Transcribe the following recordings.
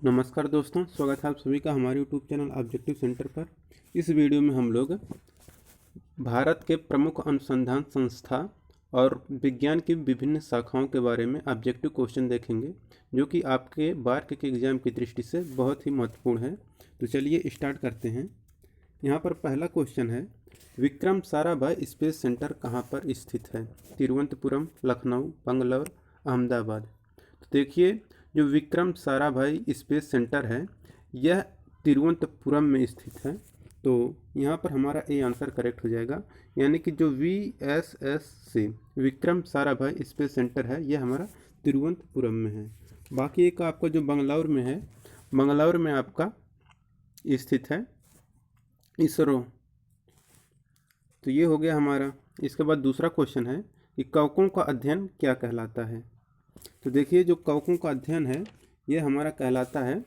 नमस्कार दोस्तों, स्वागत है आप सभी का हमारे यूट्यूब चैनल ऑब्जेक्टिव सेंटर पर। इस वीडियो में हम लोग भारत के प्रमुख अनुसंधान संस्था और विज्ञान की विभिन्न शाखाओं के बारे में ऑब्जेक्टिव क्वेश्चन देखेंगे, जो कि आपके बार के एग्जाम की दृष्टि से बहुत ही महत्वपूर्ण है। तो चलिए स्टार्ट करते हैं। यहाँ पर पहला क्वेश्चन है, विक्रम साराभाई स्पेस सेंटर कहाँ पर स्थित है? तिरुवनंतपुरम, लखनऊ, बंगलौर, अहमदाबाद। तो देखिए, जो विक्रम साराभाई स्पेस सेंटर है यह तिरुवनंतपुरम में स्थित है। तो यहाँ पर हमारा ए आंसर करेक्ट हो जाएगा, यानी कि जो VSS Vikram Sarabhai space centre है यह हमारा तिरुवनंतपुरम में है। बाकी एक आपका जो बंगलौर में है, बंगलौर में आपका स्थित है इसरो। तो ये हो गया हमारा। इसके बाद दूसरा क्वेश्चन है कि कवकों का अध्ययन क्या कहलाता है? तो देखिए, जो कवकों का अध्ययन है ये हमारा कहलाता है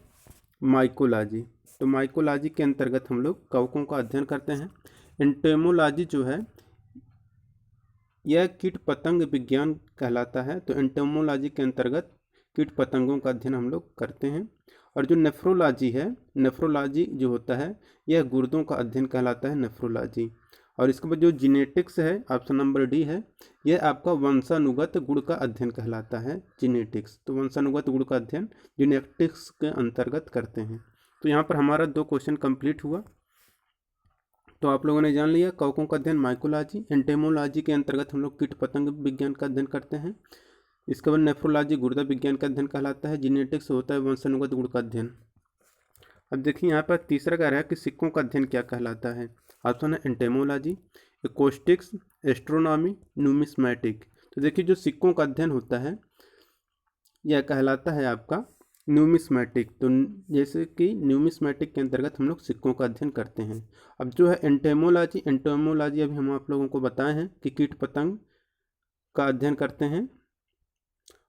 माइकोलॉजी। तो माइकोलॉजी के अंतर्गत हम लोग कवकों का अध्ययन करते हैं। एंटोमोलॉजी जो है यह कीट पतंग विज्ञान कहलाता है। तो एंटोमोलॉजी के अंतर्गत कीट पतंगों का अध्ययन हम लोग करते हैं। और जो नेफ्रोलॉजी है, नेफ्रोलॉजी जो होता है यह गुर्दों का अध्ययन कहलाता है, नेफ्रोलॉजी। और इसके बाद जो जीनेटिक्स है, ऑप्शन नंबर डी है, यह आपका वंशानुगत गुण का अध्ययन कहलाता है, जीनेटिक्स। तो वंशानुगत गुण का अध्ययन जीनेटिक्स के अंतर्गत करते हैं। तो यहाँ पर हमारा 2 क्वेश्चन कंप्लीट हुआ। तो आप लोगों ने जान लिया कवकों का अध्ययन माइकोलॉजी, एंटेमोलॉजी के अंतर्गत हम लोग कीट पतंग विज्ञान का अध्ययन करते हैं। इसके बाद नेफ्रोलॉजी गुर्दा विज्ञान का अध्ययन कहलाता है, जीनेटिक्स होता है वंशानुगत गुण का अध्ययन। अब देखिए यहाँ पर तीसरा कह रहा है कि सिक्कों का अध्ययन क्या कहलाता है? ऑप्शन है एंटेमोलॉजी, एकोस्टिक्स, एस्ट्रोनॉमी, न्यूमिस्मैटिक। तो देखिए, जो सिक्कों का अध्ययन होता है यह कहलाता है आपका न्यूमिस्मैटिक। तो जैसे कि न्यूमिस्मैटिक के अंतर्गत हम लोग सिक्कों का अध्ययन करते हैं। अब जो है एंटेमोलॉजी, एंटेमोलॉजी अभी हम आप लोगों को बताए हैं कि कीट पतंग का अध्ययन करते हैं।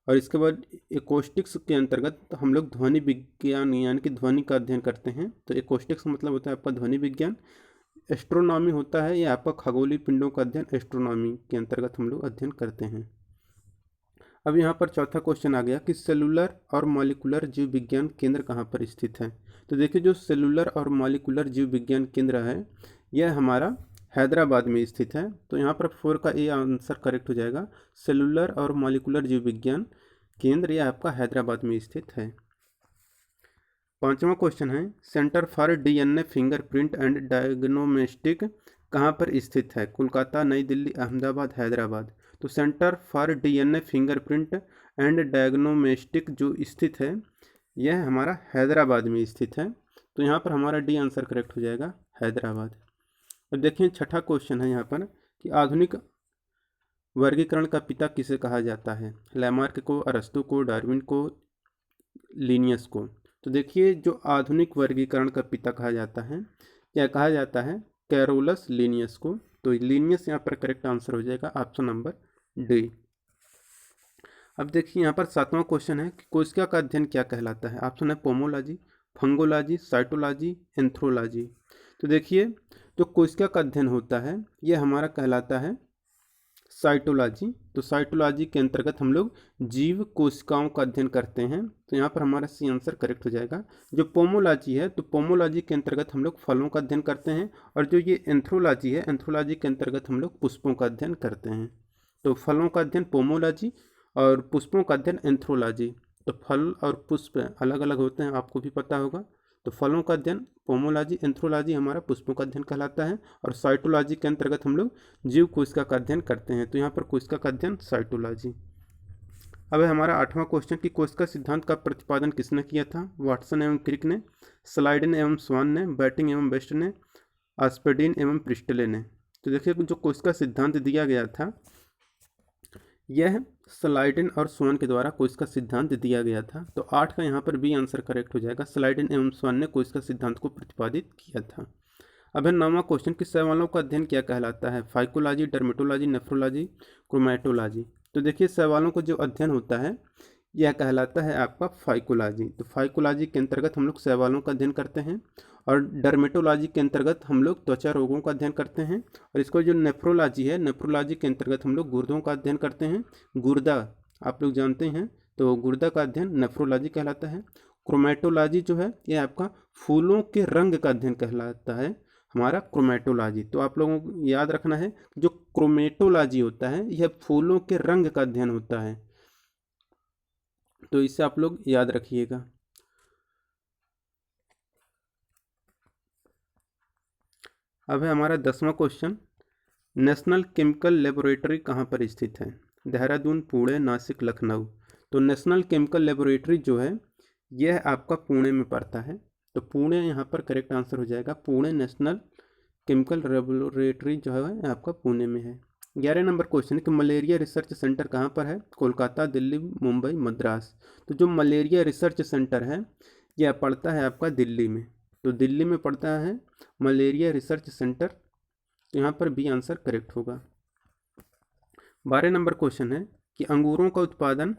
और इसके बाद एकोस्टिक्स के अंतर्गत हम लोग ध्वनि विज्ञान यानी कि ध्वनि का अध्ययन करते हैं। तो एकोस्टिक्स मतलब होता है आपका ध्वनि विज्ञान। एस्ट्रोनॉमी होता है ये आपका खगोलीय पिंडों का अध्ययन, एस्ट्रोनॉमी के अंतर्गत हम लोग अध्ययन करते हैं। अब यहाँ पर चौथा क्वेश्चन आ गया कि सेलुलर और मॉलिकुलर जीव विज्ञान केंद्र कहाँ पर स्थित है? तो देखिए, जो सेलुलर और मॉलिकुलर जीव विज्ञान केंद्र है यह हमारा हैदराबाद में स्थित है। तो यहाँ पर 4 का ए आंसर करेक्ट हो जाएगा। सेलुलर और मॉलिकुलर जीव विज्ञान केंद्र यह आपका हैदराबाद में स्थित है। पांचवा क्वेश्चन है, centre for DNA fingerprint and diagnostic कहाँ पर स्थित है? कोलकाता, नई दिल्ली, अहमदाबाद, हैदराबाद। तो centre for DNA fingerprint and diagnostic जो स्थित है यह हमारा हैदराबाद में स्थित है। तो यहाँ पर हमारा डी आंसर करेक्ट हो जाएगा, हैदराबाद। अब देखिए, छठा क्वेश्चन है यहाँ पर कि आधुनिक वर्गीकरण का पिता किसे कहा जाता है? लैमार्क को, अरस्तु को, डार्विन को, लिनियस को। तो देखिए, जो आधुनिक वर्गीकरण का पिता कहा जाता है क्या कहा जाता है? कैरोलस लिनियस को। तो लिनियस यहाँ पर करेक्ट आंसर हो जाएगा, ऑप्शन नंबर डी। अब देखिए, यहाँ पर 7वां क्वेश्चन है कि कोशिका का अध्ययन क्या कहलाता है? ऑप्शन है पोमोलॉजी, फंगोलॉजी, साइटोलॉजी, एंथ्रोलॉजी। तो देखिए, जो कोशिका का अध्ययन होता है यह हमारा कहलाता है साइटोलॉजी। तो साइटोलॉजी के अंतर्गत हम लोग जीव कोशिकाओं का अध्ययन करते हैं। तो यहाँ पर हमारा सी आंसर करेक्ट हो जाएगा। जो पोमोलॉजी है, तो पोमोलॉजी के अंतर्गत हम लोग फलों का अध्ययन करते हैं। और जो ये एंथ्रोलॉजी है, एंथ्रोलॉजी के अंतर्गत हम लोग पुष्पों का अध्ययन करते हैं। तो फलों का अध्ययन पोमोलॉजी और पुष्पों का अध्ययन एंथ्रोलॉजी। तो फल और पुष्प अलग अलग होते हैं, आपको भी पता होगा। तो फलों का अध्ययन पोमोलॉजी, एंथ्रोलॉजी हमारा पुष्पों का अध्ययन कहलाता है। और साइटोलॉजी के अंतर्गत हम लोग जीव कोशिका का अध्ययन करते हैं। तो यहाँ पर कोशिका का अध्ययन साइटोलॉजी। अब है हमारा 8वां क्वेश्चन कि कोशिका सिद्धांत का प्रतिपादन किसने किया था? वाटसन एवं क्रिक ने, स्लाइडन एवं स्वान ने, बैटिंग एवं बेस्ट ने, आस्पेडिन एवं प्रिस्टले ने। तो देखिए, जो कोशिका सिद्धांत दिया गया था यह स्लाइडन और स्वान के द्वारा कोशिका सिद्धांत दिया गया था। तो 8 का यहाँ पर बी आंसर करेक्ट हो जाएगा, स्लाइडन एवं स्वान ने कोशिका सिद्धांत को प्रतिपादित किया था। अब है 9वां क्वेश्चन कि शैवालों का अध्ययन क्या कहलाता है? Phycology, dermatology, nephrology, chromatology. तो देखिए, शैवालों का जो अध्ययन होता है यह कहलाता है आपका फाइकोलॉजी। तो फाइकोलॉजी के अंतर्गत हम लोग शैवालों का अध्ययन करते हैं। और डर्मेटोलॉजी के अंतर्गत हम लोग त्वचा रोगों का अध्ययन करते हैं। और इसको जो नेफ्रोलॉजी है, नेफ्रोलॉजी के अंतर्गत हम लोग गुर्दों का अध्ययन करते हैं। गुर्दा आप लोग जानते हैं, तो गुर्दा का अध्ययन नेफ्रोलॉजी कहलाता है। क्रोमेटोलॉजी जो है ये आपका फूलों के रंग का अध्ययन कहलाता है हमारा क्रोमेटोलॉजी। तो आप लोगों को याद रखना है जो क्रोमेटोलॉजी होता है यह फूलों के रंग का अध्ययन होता है, तो इसे आप लोग याद रखिएगा। अब है हमारा 10वां क्वेश्चन, नेशनल केमिकल लेबोरेटरी कहाँ पर स्थित है? देहरादून, पुणे, नासिक, लखनऊ। तो नेशनल केमिकल लेबोरेटरी जो है यह आपका पुणे में पड़ता है, तो पुणे यहाँ पर करेक्ट आंसर हो जाएगा। पुणे नेशनल केमिकल लेबोरेटरी जो है आपका पुणे में है। 11 नंबर क्वेश्चन है कि मलेरिया रिसर्च सेंटर कहाँ पर है? कोलकाता, दिल्ली, मुंबई, मद्रास। तो जो मलेरिया रिसर्च सेंटर है यह पड़ता है आपका दिल्ली में, तो दिल्ली में पड़ता है मलेरिया रिसर्च सेंटर, तो यहाँ पर बी आंसर करेक्ट होगा। 12 नंबर क्वेश्चन है कि अंगूरों का उत्पादन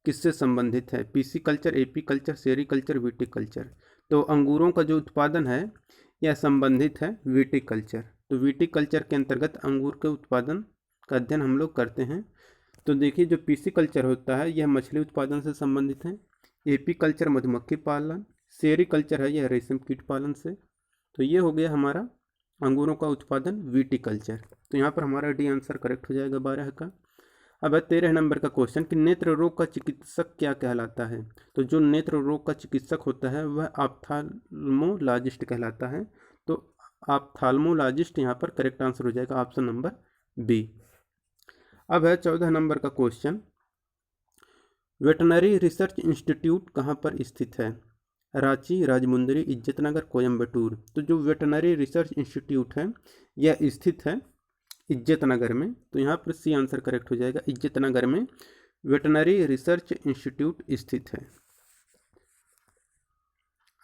किससे संबंधित है? पीसी कल्चर, एपी कल्चर, सेरी कल्चर, विटिकल्चर। तो अंगूरों का जो उत्पादन है यह संबंधित है विटिकल्चर। तो विटिकल्चर के अंतर्गत अंगूर के उत्पादन का अध्ययन हम लोग करते हैं। तो देखिए जो पीसी कल्चर होता है यह मछली उत्पादन से संबंधित है, एपी कल्चर मधुमक्खी पालन, सेरी कल्चर है यह रेशम कीट पालन से। तो ये हो गया हमारा अंगूरों का उत्पादन विटिकल्चर, तो यहाँ पर हमारा डी आंसर करेक्ट हो जाएगा 12 का। अब है 13 नंबर का क्वेश्चन कि नेत्र रोग का चिकित्सक क्या कहलाता है? तो जो नेत्र रोग का चिकित्सक होता है वह ऑप्थाल्मोलॉजिस्ट कहलाता है, तो ऑप्थाल्मोलॉजिस्ट यहाँ पर करेक्ट आंसर हो जाएगा ऑप्शन नंबर बी। अब है 14 नंबर का क्वेश्चन, वेटनरी रिसर्च इंस्टीट्यूट कहाँ पर स्थित है? रांची, राजमुंदरी, इज्जतनगर, कोयम्बटूर। तो जो वेटनरी रिसर्च इंस्टीट्यूट है यह स्थित है इज्जतनगर में, तो यहाँ पर सी आंसर करेक्ट हो जाएगा। इज्जतनगर में वेटनरी रिसर्च इंस्टीट्यूट स्थित है।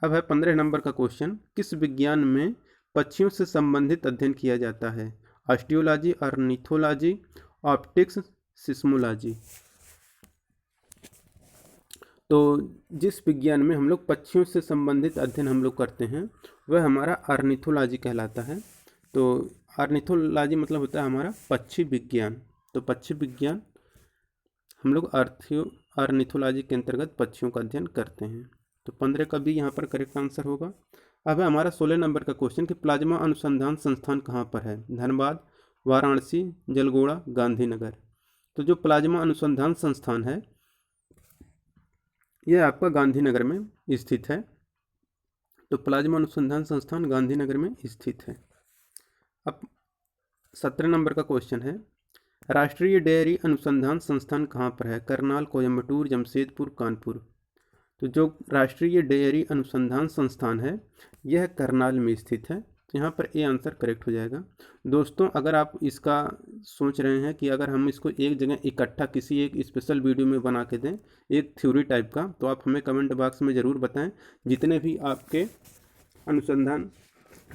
अब है 15 नंबर का क्वेश्चन, किस विज्ञान में पक्षियों से संबंधित अध्ययन किया जाता है? Osteology, ornithology, optics, seismology. तो जिस विज्ञान में हम लोग पक्षियों से संबंधित अध्ययन हम लोग करते हैं वह हमारा ऑर्निथोलॉजी कहलाता है। तो ऑर्निथोलॉजी मतलब होता है हमारा पक्षी विज्ञान, तो पक्षी विज्ञान हम लोग ऑर्निथोलॉजी के अंतर्गत पक्षियों का अध्ययन करते हैं। तो 15 का भी यहाँ पर करेक्ट आंसर होगा। अब है हमारा 16 नंबर का क्वेश्चन कि प्लाज्मा अनुसंधान संस्थान कहाँ पर है? धनबाद, वाराणसी, जलगोड़ा, गांधीनगर। तो जो प्लाज्मा अनुसंधान संस्थान है यह आपका गांधीनगर में स्थित है, तो प्लाज्मा अनुसंधान संस्थान गांधीनगर में स्थित है। अब 17 नंबर का क्वेश्चन है, राष्ट्रीय डेयरी अनुसंधान संस्थान कहाँ पर है? करनाल, कोयम्बटूर, जमशेदपुर, कानपुर। तो जो राष्ट्रीय डेयरी अनुसंधान संस्थान है यह करनाल में स्थित है, तो यहाँ पर ए आंसर करेक्ट हो जाएगा। दोस्तों अगर आप इसका सोच रहे हैं कि अगर हम इसको एक जगह इकट्ठा किसी एक स्पेशल वीडियो में बना के दें एक थ्योरी टाइप का, तो आप हमें कमेंट बॉक्स में ज़रूर बताएं। जितने भी आपके अनुसंधान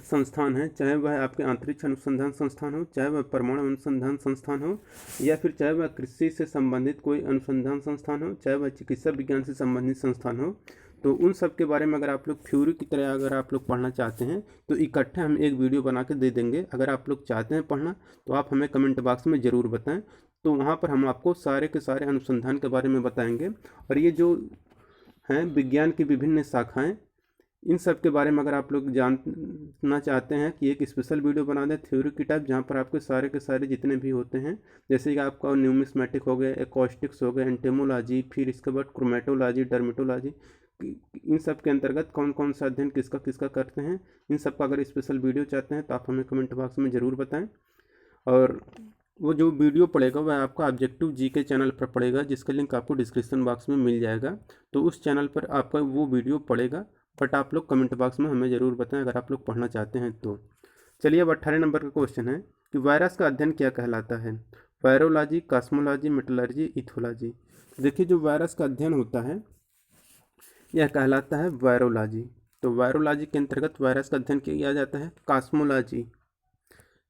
संस्थान हैं, चाहे वह आपके अंतरिक्ष अनुसंधान संस्थान हो, चाहे वह परमाणु अनुसंधान संस्थान हो, या फिर चाहे वह कृषि से संबंधित कोई अनुसंधान संस्थान हो, चाहे वह चिकित्सा विज्ञान से संबंधित संस्थान हो, तो उन सब के बारे में अगर आप लोग थ्योरी की तरह अगर आप लोग पढ़ना चाहते हैं तो इकट्ठे हम एक वीडियो बना के दे देंगे। अगर आप लोग चाहते हैं पढ़ना तो आप हमें कमेंट बॉक्स में ज़रूर बताएं, तो वहाँ पर हम आपको सारे के सारे अनुसंधान के बारे में बताएंगे। और ये जो हैं विज्ञान की विभिन्न शाखाएँ, इन सब के बारे में अगर आप लोग जानना चाहते हैं कि एक स्पेशल वीडियो बना दें थ्योरी की टाइप, जहाँ पर आपके सारे के सारे जितने भी होते हैं, जैसे कि आपका न्यूमिस्मेटिक हो गया, एकॉस्टिक्स हो गया, एंटेमोलॉजी, फिर इसके बाद क्रोमेटोलॉजी, डर्मेटोलॉजी, इन सब के अंतर्गत कौन कौन सा अध्ययन किसका किसका करते हैं, इन सब का अगर स्पेशल वीडियो चाहते हैं तो आप हमें कमेंट बॉक्स में ज़रूर बताएँ। और वो जो वीडियो पड़ेगा वह आपका ऑब्जेक्टिव जी के चैनल पर पड़ेगा, जिसका लिंक आपको डिस्क्रिप्शन बॉक्स में मिल जाएगा, तो उस चैनल पर आपका वो वीडियो पड़ेगा। बट आप लोग कमेंट बॉक्स में हमें ज़रूर बताएं अगर आप लोग पढ़ना चाहते हैं तो। चलिए अब 18 नंबर का क्वेश्चन है कि वायरस का अध्ययन क्या कहलाता है? Virology, cosmology, metallurgy, ethology. देखिए जो वायरस का अध्ययन होता है यह कहलाता है वायरोलॉजी। तो वायरोलॉजी के अंतर्गत वायरस का अध्ययन किया जाता है। कॉस्मोलॉजी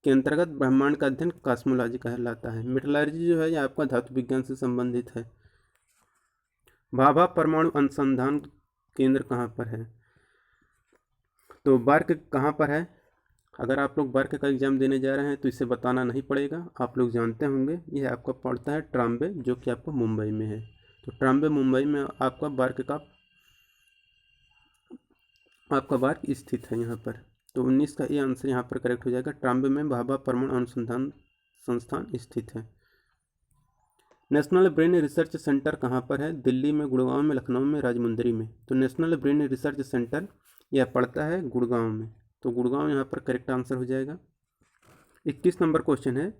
के अंतर्गत ब्रह्मांड का अध्ययन कॉस्मोलॉजी कहलाता है। मेटलर्जी जो है यह आपका धातु विज्ञान से संबंधित है। भाभा परमाणु अनुसंधान केंद्र कहाँ पर है? तो बर्क कहाँ पर है? अगर आप लोग बर्क का एग्ज़ाम देने जा रहे हैं तो इसे बताना नहीं पड़ेगा, आप लोग जानते होंगे। यह आपका पड़ता है ट्राम्बे, जो कि आपको मुंबई में है। तो ट्राम्बे मुंबई में आपका बर्क का आपका बार्क स्थित है यहाँ पर। तो 19 का ये आंसर यहाँ पर करेक्ट हो जाएगा। ट्राम्बे में भाभा परमाणु अनुसंधान संस्थान स्थित है। नेशनल ब्रेन रिसर्च सेंटर कहाँ पर है? दिल्ली में, गुड़गांव में, लखनऊ में, राजमुंदरी में। तो नेशनल ब्रेन रिसर्च सेंटर यह पड़ता है गुड़गांव में। तो गुड़गांव यहाँ पर करेक्ट आंसर हो जाएगा। 21 नंबर क्वेश्चन है,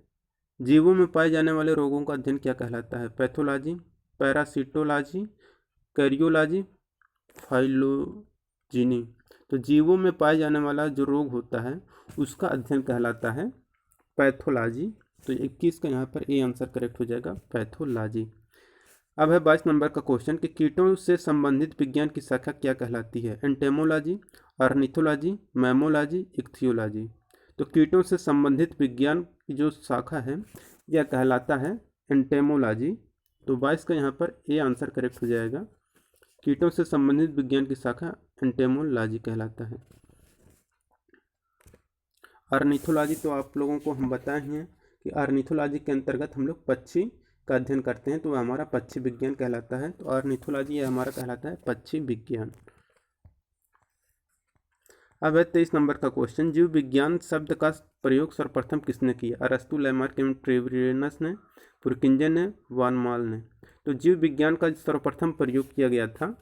जीवों में पाए जाने वाले रोगों का अध्ययन क्या कहलाता है? Pathology, parasitology, karyology, phylogeny. तो जीवों में पाए जाने वाला जो रोग होता है उसका अध्ययन कहलाता है पैथोलॉजी। तो 21 का यहाँ पर ए आंसर करेक्ट हो जाएगा, पैथोलॉजी। अब है 22 नंबर का क्वेश्चन कि कीटों से संबंधित विज्ञान की शाखा क्या कहलाती है? Entomology, ornithology, mammalogy, ichthyology. तो कीटों से संबंधित विज्ञान की जो शाखा है यह कहलाता है एंटेमोलॉजी। तो 22 का यहाँ पर ए आंसर करेक्ट हो जाएगा। कीटों से संबंधित विज्ञान की शाखा एंटेमोलॉजी कहलाता है। ऑर्निथोलॉजी तो आप लोगों को हम बताए हैं कि ऑर्निथोलॉजी के अंतर्गत हम लोग पक्षी का अध्ययन करते हैं, तो हमारा पक्षी विज्ञान कहलाता है। तो ऑर्निथोलॉजी यह हमारा कहलाता है पक्षी विज्ञान। अब है 23 नंबर का क्वेश्चन, जीव विज्ञान शब्द का प्रयोग सर्वप्रथम किसने किया? अरस्तु, लैमार्क एवं ट्रेवियनस ने, पुरकिंजे ने, वान माल ने। तो जीव विज्ञान का सर्वप्रथम प्रयोग किया गया था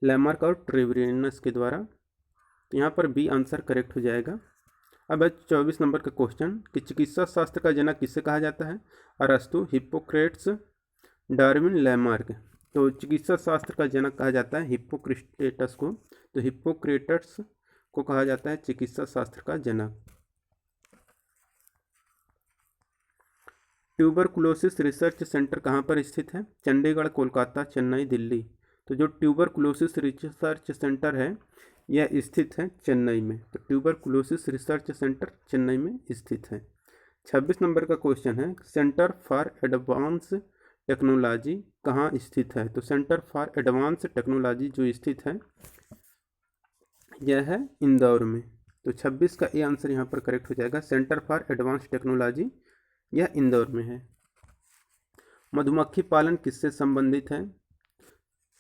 लैमार्क और ट्रेवियनस के द्वारा। तो यहाँ पर बी आंसर करेक्ट हो जाएगा। अब है 24 नंबर का क्वेश्चन कि चिकित्सा शास्त्र का जनक किसे कहा जाता है? अरस्तु, हिप्पोक्रेट्स, डार्विन, लैमार्क। तो चिकित्सा शास्त्र का जनक कहा जाता है हिप्पोक्रेटस को। तो हिप्पोक्रेटस को कहा जाता है चिकित्सा शास्त्र का जनक। ट्यूबरकुलोसिस रिसर्च सेंटर कहाँ पर स्थित है? चंडीगढ़, कोलकाता, चेन्नई, दिल्ली। तो जो ट्यूबरकुलोसिस रिसर्च सेंटर है यह स्थित है चेन्नई में। तो ट्यूबरकुलोसिस रिसर्च सेंटर चेन्नई में स्थित है। 26 नंबर का क्वेश्चन है, सेंटर फॉर एडवांस टेक्नोलॉजी कहाँ स्थित है? तो सेंटर फॉर एडवांस टेक्नोलॉजी जो स्थित है यह है इंदौर में। तो 26 का ए आंसर यहाँ पर करेक्ट हो जाएगा। सेंटर फॉर एडवांस टेक्नोलॉजी यह इंदौर में है। मधुमक्खी पालन किससे संबंधित है?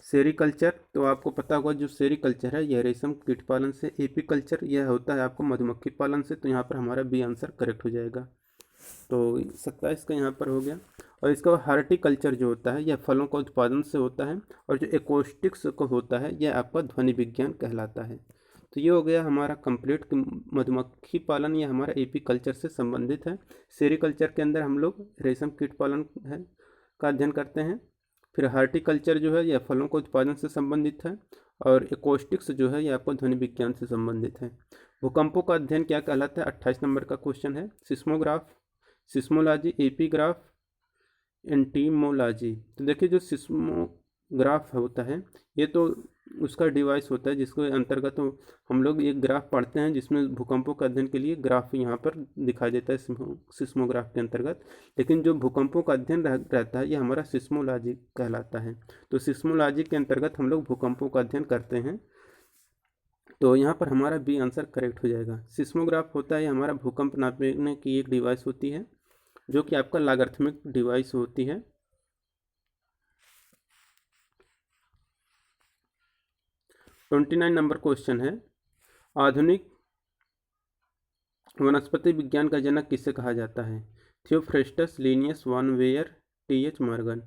सेरीकल्चर। तो आपको पता होगा जो सेरीकल्चर है यह रेशम कीट पालन से। एपीकल्चर यह होता है आपको मधुमक्खी पालन से। तो यहाँ पर हमारा बी आंसर करेक्ट हो जाएगा। तो 27 का यहाँ पर हो गया। और इसका हार्टिकल्चर जो होता है यह फलों का उत्पादन से होता है। और जो एकोस्टिक्स को होता है यह आपका ध्वनि विज्ञान कहलाता है। तो ये हो गया हमारा कंप्लीट मधुमक्खी पालन, यह हमारा एपीकल्चर से संबंधित है। सेरीकल्चर के अंदर हम लोग रेशम कीट पालन है का अध्ययन करते हैं। फिर हार्टिकल्चर जो है यह फलों के उत्पादन से संबंधित है। और एकोस्टिक्स जो है यह आपको ध्वनि विज्ञान से संबंधित है। भूकंपों का अध्ययन क्या कहलाता है? 28 नंबर का क्वेश्चन है। Seismograph, seismology, epigraph, entomology. तो देखिए जो सिस्मोग्राफ होता है ये तो उसका डिवाइस होता है जिसके अंतर्गत हम लोग एक ग्राफ पढ़ते हैं जिसमें भूकंपों का अध्ययन के लिए ग्राफ यहाँ पर दिखाई देता है सिस्मोग्राफ के अंतर्गत। लेकिन जो भूकंपों का अध्ययन रहता है ये हमारा सिस्मोलॉजी कहलाता है। तो सिस्मोलॉजी के अंतर्गत हम लोग भूकंपों का अध्ययन करते हैं। तो यहाँ पर हमारा बी आंसर करेक्ट हो जाएगा। सिस्मोग्राफ होता है हमारा भूकंप नापने की एक डिवाइस होती है जो कि आपका लॉगरिथमिक डिवाइस होती है। ट्वेंटी 29 नंबर क्वेश्चन है, आधुनिक वनस्पति विज्ञान का जनक किसे कहा जाता है? Theophrastus, Linnaeus, von Baer, T H. Morgan.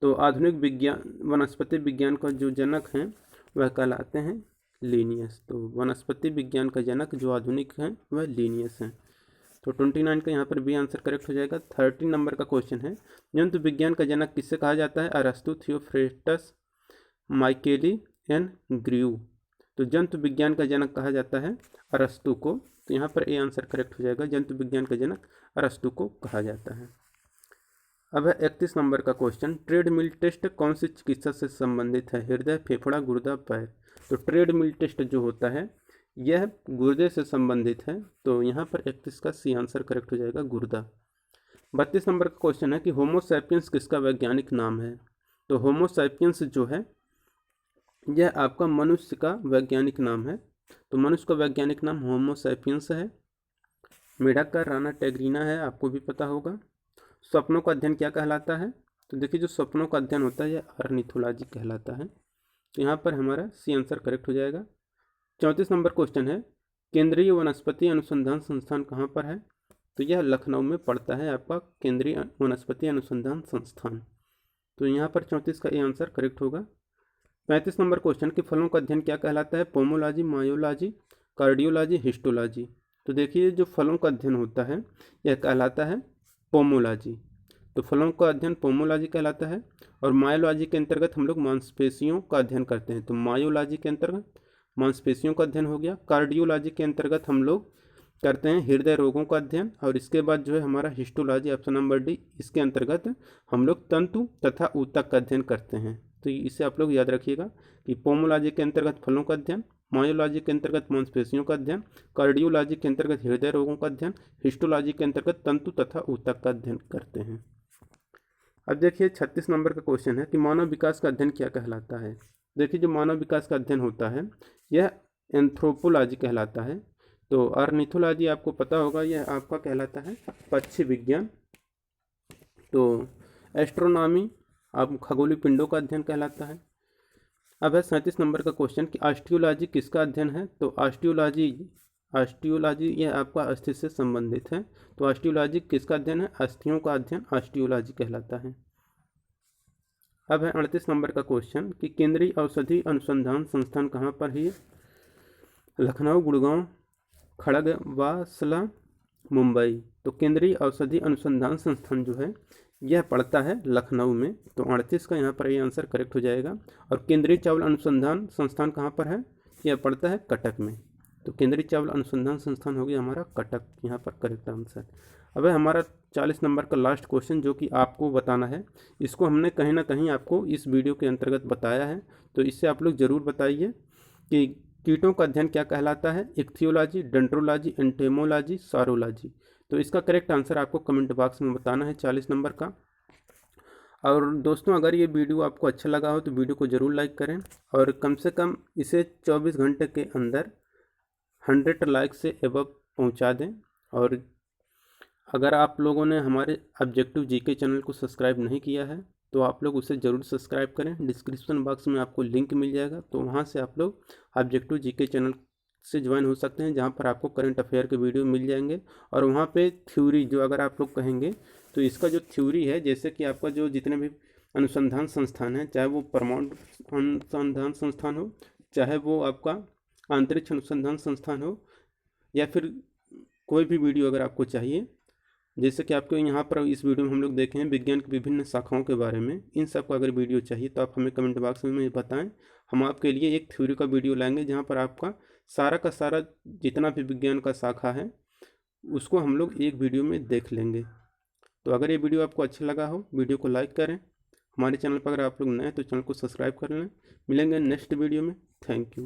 तो आधुनिक विज्ञान वनस्पति विज्ञान का जो जनक हैं वह कहलाते हैं लिनियस। तो वनस्पति विज्ञान का जनक जो आधुनिक हैं वह लिनियस हैं। तो 29 का यहाँ पर बी आंसर करेक्ट हो जाएगा। 30 नंबर का क्वेश्चन है, जंतु विज्ञान का जनक किससे कहा जाता है? अरस्तु, थियोफ्रेस्टस, माइकेली एन ग्रीव। तो जंतु विज्ञान का जनक कहा जाता है अरस्तु को। तो यहाँ पर ए आंसर करेक्ट हो जाएगा। जंतु विज्ञान का जनक अरस्तु को कहा जाता है। अब है 31 नंबर का क्वेश्चन, ट्रेडमिल टेस्ट कौन सी चिकित्सा से संबंधित है? हृदय, फेफड़ा, गुर्दा, पैर। तो ट्रेडमिल टेस्ट जो होता है यह गुर्दे से संबंधित है। तो यहाँ पर 31 का सी आंसर करेक्ट हो जाएगा, गुर्दा। 32 नंबर का क्वेश्चन है कि होमो सैपियंस किसका वैज्ञानिक नाम है? तो होमो सैपियंस जो है यह आपका मनुष्य का वैज्ञानिक नाम है। तो मनुष्य का वैज्ञानिक नाम होमो सैपियंस है। मेढक का राना टेग्रीना है, आपको भी पता होगा। सपनों का अध्ययन क्या कहलाता है? तो देखिए जो सपनों का अध्ययन होता है यह ऑर्निथोलॉजी कहलाता है। तो यहाँ पर हमारा सी आंसर करेक्ट हो जाएगा। 34 नंबर क्वेश्चन है, केंद्रीय वनस्पति अनुसंधान संस्थान कहाँ पर है? तो यह लखनऊ में पड़ता है आपका केंद्रीय वनस्पति अनुसंधान संस्थान। तो यहाँ पर 34 का ये आंसर करेक्ट होगा। 35 नंबर क्वेश्चन कि फलों का अध्ययन क्या कहलाता है? Pomology, myology, cardiology, histology. तो देखिए जो फलों का अध्ययन होता है यह कहलाता है पोमोलॉजी। तो फलों का अध्ययन पोमोलॉजी कहलाता है। और मायोलॉजी के अंतर्गत हम लोग मांसपेशियों का अध्ययन करते हैं, तो मायोलॉजी के अंतर्गत मांसपेशियों का अध्ययन हो गया। कार्डियोलॉजी के अंतर्गत हम लोग करते हैं हृदय रोगों का अध्ययन। और इसके बाद जो है हमारा हिस्टोलॉजी ऑप्शन नंबर डी, इसके अंतर्गत हम लोग तंतु तथा ऊतक का अध्ययन करते हैं। तो इसे आप लोग याद रखिएगा कि पोमोलॉजी के अंतर्गत फलों का अध्ययन, मायोलॉजी के अंतर्गत मांसपेशियों का अध्ययन, कार्डियोलॉजी के अंतर्गत हृदय रोगों का अध्ययन, हिस्टोलॉजी के अंतर्गत तंतु तथा ऊतक का अध्ययन करते हैं। अब देखिए 36 नंबर का क्वेश्चन है कि मानव विकास का अध्ययन क्या कहलाता है? देखिए जो मानव विकास का अध्ययन होता है यह एंथ्रोपोलॉजी कहलाता है। तो ऑर्निथोलॉजी आपको पता होगा, यह आपका कहलाता है पक्षी विज्ञान। तो एस्ट्रोनॉमी आप खगोलीय पिंडों का अध्ययन कहलाता है। अब है 37 नंबर का क्वेश्चन कि ऑस्टियोलॉजी किसका अध्ययन है? तो ऑस्टियोलॉजी यह आपका अस्थि से संबंधित है। तो ऑस्टियोलॉजी किसका अध्ययन है? अस्थियों का अध्ययन ऑस्टियोलॉजी कहलाता है। अब है 38 नंबर का क्वेश्चन कि केंद्रीय औषधि अनुसंधान संस्थान कहाँ पर है? लखनऊ, गुड़गांव, खड़गवासला, मुंबई। तो केंद्रीय औषधि अनुसंधान संस्थान जो है यह पड़ता है लखनऊ में। तो 38 का यहाँ पर ये आंसर करेक्ट हो जाएगा। और केंद्रीय चावल अनुसंधान संस्थान कहाँ पर है? यह पड़ता है कटक में। तो केंद्रीय चावल अनुसंधान संस्थान हो गया हमारा कटक, यहाँ पर करेक्ट आंसर। अब है हमारा 40 नंबर का लास्ट क्वेश्चन जो कि आपको बताना है। इसको हमने कहीं ना कहीं आपको इस वीडियो के अंतर्गत बताया है, तो इससे आप लोग ज़रूर बताइए कि कीटों का अध्ययन क्या कहलाता है? Ichthyology, dendrology, entomology, saurology. तो इसका करेक्ट आंसर आपको कमेंट बॉक्स में बताना है 40 नंबर का। और दोस्तों अगर ये वीडियो आपको अच्छा लगा हो तो वीडियो को ज़रूर लाइक करें और कम से कम इसे 24 घंटे के अंदर 100 लाइक से एबव पहुंचा दें। और अगर आप लोगों ने हमारे ऑब्जेक्टिव जीके चैनल को सब्सक्राइब नहीं किया है तो आप लोग उसे ज़रूर सब्सक्राइब करें। डिस्क्रिप्शन बॉक्स में आपको लिंक मिल जाएगा, तो वहाँ से आप लोग ऑब्जेक्टिव जीके चैनल से ज्वाइन हो सकते हैं, जहाँ पर आपको करंट अफेयर के वीडियो मिल जाएंगे। और वहाँ पे थ्योरी जो अगर आप लोग कहेंगे तो इसका जो थ्योरी है, जैसे कि आपका जो जितने भी अनुसंधान संस्थान हैं, चाहे वो परमाणु अनुसंधान संस्थान हो, चाहे वो आपका अंतरिक्ष अनुसंधान संस्थान हो, या फिर कोई भी वीडियो अगर आपको चाहिए, जैसे कि आपको यहाँ पर इस वीडियो में हम लोग देखे हैं विज्ञान की विभिन्न शाखाओं के बारे में, इन सब का अगर वीडियो चाहिए तो आप हमें कमेंट बॉक्स में बताएं। हम आपके लिए एक थ्योरी का वीडियो लाएंगे जहाँ पर आपका सारा का सारा जितना भी विज्ञान का शाखा है उसको हम लोग एक वीडियो में देख लेंगे। तो अगर ये वीडियो आपको अच्छा लगा हो, वीडियो को लाइक करें। हमारे चैनल पर अगर आप लोग नए हैं तो चैनल को सब्सक्राइब कर लें। मिलेंगे नेक्स्ट वीडियो में। Thank you.